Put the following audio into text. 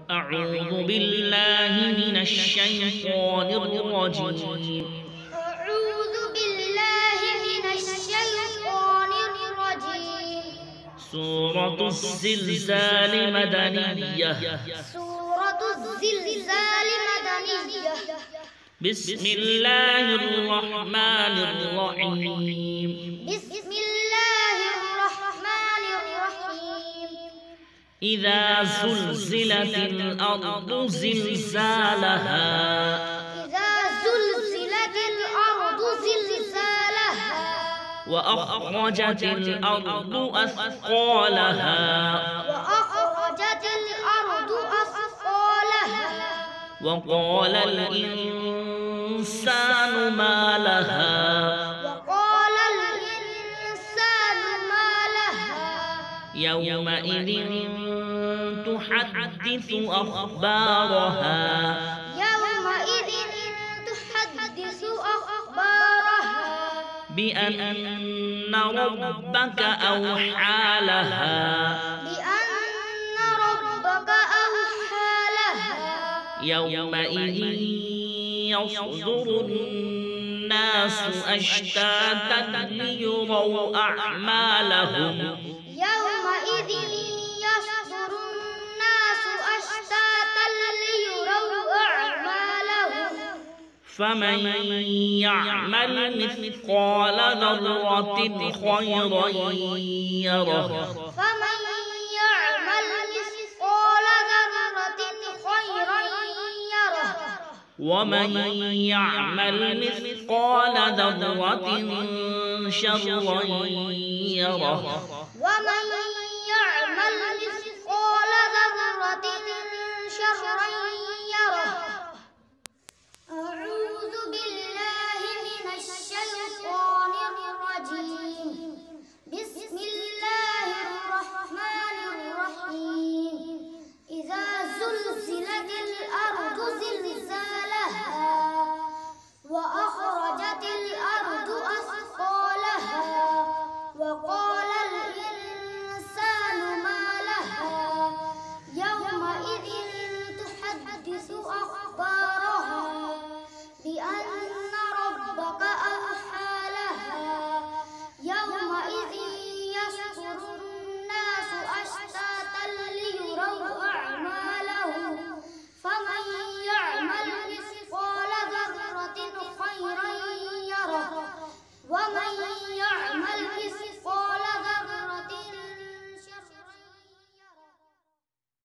أعوذ بالله من الشيطان الرجيم. أعوذ بالله من الشيطان الرجيم. سورة الزلزال مدنية. سورة الزلزال مدنية. بسم الله الرحمن الرحيم. بسم الله الرحمن الرحيم. إذا زلزلت الأرض زلزالها. إذا زلزلت الأرض زلزالها. وأخرجت الأرض أثقالها. وأخرجت الأرض أثقالها. وقال الإنسان ما لها. وقال الإنسان ما لها. يومئذ تحدث أخبارها. يومئذ تحدث أخبارها. بأن ربك أوحى لها. بأن ربك أوحى لها. يومئذ يصدر الناس أشتاتا ليروا أعمالهم. يومئذ يصدر الناس أشتاتا ليروا أعمالهم. فمن يعمل مثقال ذرة خيرا يره. فمن يعمل مثقال ذرة خيرا يره. ومن يعمل مثقال ذرة شرا يره.